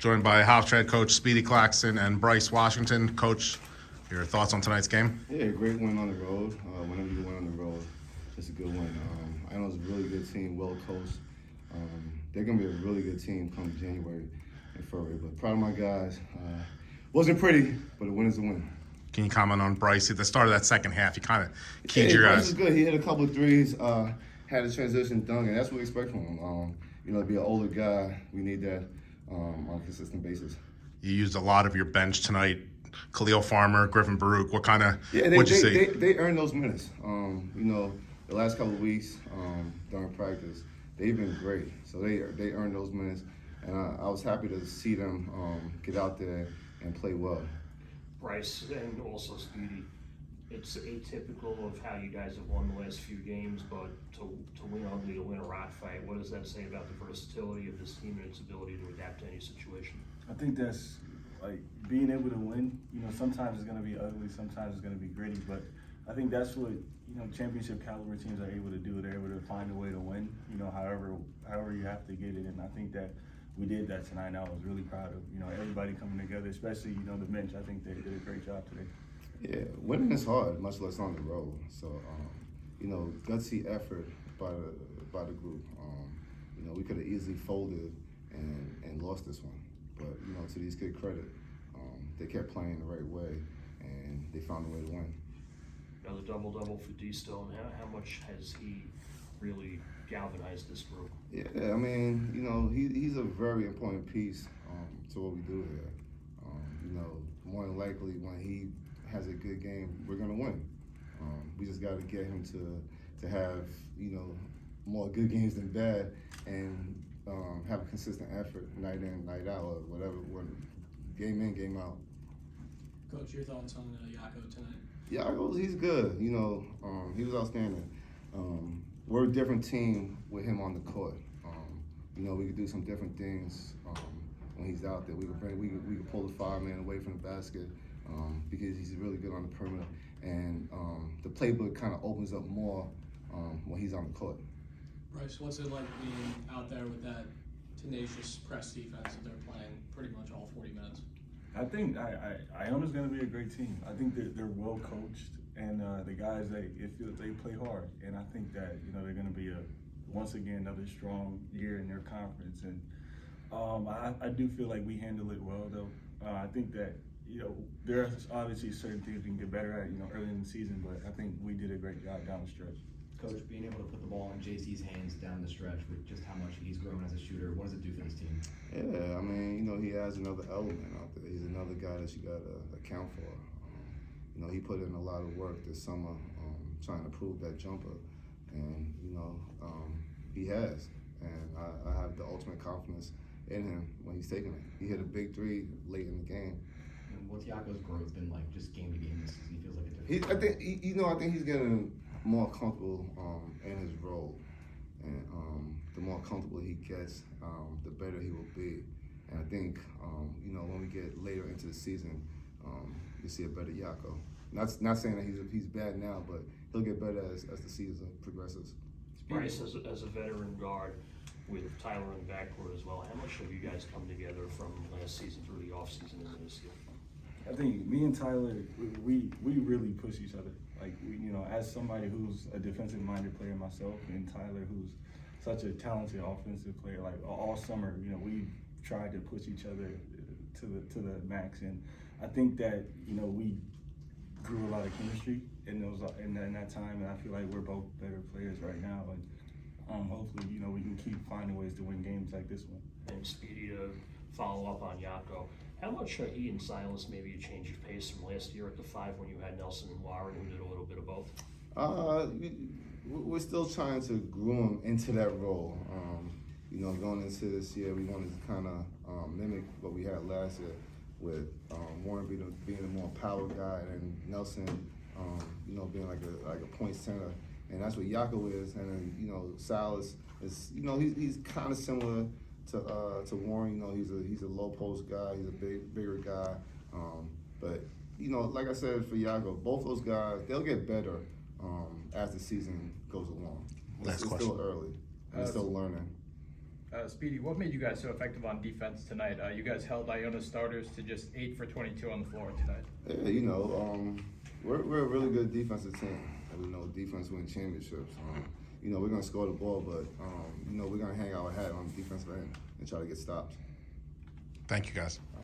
Joined by Hofstra head coach Speedy Claxton and Bryce Washington. Coach, your thoughts on tonight's game? Yeah, great win on the road. Whenever you win on the road, it's a good win. Iona's a really good team, well coached. They're going to be a really good team come January and February. But proud of my guys. Wasn't pretty, but a win is a win. Can you comment on Bryce? At the start of that second half, he kind of keyed your Bryce guys. is good. He hit a couple of threes, had a transition dunk, and that's what we expect from him. To be an older guy, we need that on a consistent basis. You used a lot of your bench tonight. Khalil Farmer, Griffin Baruch. What kind of? Yeah, what'd you see? They earned those minutes. The last couple of weeks during practice, they've been great. So they earned those minutes, and I was happy to see them get out there and play well. Bryce and also Speedy, it's atypical of how you guys have won the last few games, but to win ugly, to win a rock fight, what does that say about the versatility of this team and its ability to adapt to any situation? I think that's like being able to win. Sometimes it's going to be ugly, sometimes it's going to be gritty, but I think that's what championship caliber teams are able to do. They're able to find a way to win. However you have to get it, and I think that we did that tonight. And I was really proud of everybody coming together, especially the bench. I think they did a great job today. Yeah, winning is hard, much less on the road. So, gutsy effort by the group. We could have easily folded and lost this one, but to these kids' credit, they kept playing the right way and they found a way to win. The double-double for D Stone, how much has he really galvanized this group? Yeah, he's a very important piece to what we do here. More than likely when he has a good game, we're gonna win. We just got to get him to have more good games than bad, and have a consistent effort night in, night out, or whatever. Game in, game out. Coach, your thoughts on Yako tonight? Yako, he's good. He was outstanding. We're a different team with him on the court. We could do some different things when he's out there. We could pull the 5-man away from the basket because he's really good on the perimeter, and the playbook kind of opens up more when he's on the court. Bryce, what's it like being out there with that tenacious press defense that they're playing pretty much all 40 minutes? I think Iona's going to be a great team. I think that they're well coached, and the guys they play hard, and I think that they're going to be once again another strong year in their conference. And I do feel like we handle it well, though. I think that there are obviously certain things we can get better at early in the season, but I think we did a great job down the stretch. Coach, being able to put the ball in JC's hands down the stretch with just how much he's grown as a shooter, what does it do for this team? Yeah, he adds another element out there. He's another guy that you got to account for. He put in a lot of work this summer trying to prove that jumper, and he has. And I have the ultimate confidence in him when he's taking it. He hit a big 3 late in the game. And what's Yako's growth been like, just game to game this season? He feels like a different. I think he's getting more comfortable in his role, and the more comfortable he gets, the better he will be. And I think when we get later into the season, you see a better Yako. Not saying that he's bad now, but he'll get better as the season progresses. Bryce, as a veteran guard with Tyler in the backcourt as well, how much have you guys come together from last season through the offseason into this year? I think me and Tyler, we really push each other. Like, as somebody who's a defensive-minded player myself, and Tyler, who's such a talented offensive player, like all summer, we tried to push each other to the max. And I think that we grew a lot of chemistry in that time, and I feel like we're both better players right now. And hopefully, we can keep finding ways to win games like this one. And Speedy, to follow up on Yako, how much are he and Silas maybe a change of pace from last year at the 5 when you had Nelson and Warren, who did a little bit of both? We're still trying to groom him into that role. Going into this year, we wanted to kind of mimic what we had last year with Warren being a more power guy and Nelson, being like a point center. And that's what Yako is. And then, Silas is, he's kind of similar to Warren. He's a low post guy. He's a bigger guy. But like I said for Yako, both those guys, they'll get better as the season goes along. It's still early, and they're still learning. Speedy, what made you guys so effective on defense tonight? You guys held Iona starters to just 8 for 22 on the floor tonight. Yeah, you know, we're a really good defensive team. And we know defense wins championships. You know, we're gonna score the ball, but you know, we're gonna hang our hat on the defensive end and try to get stops. Thank you, guys.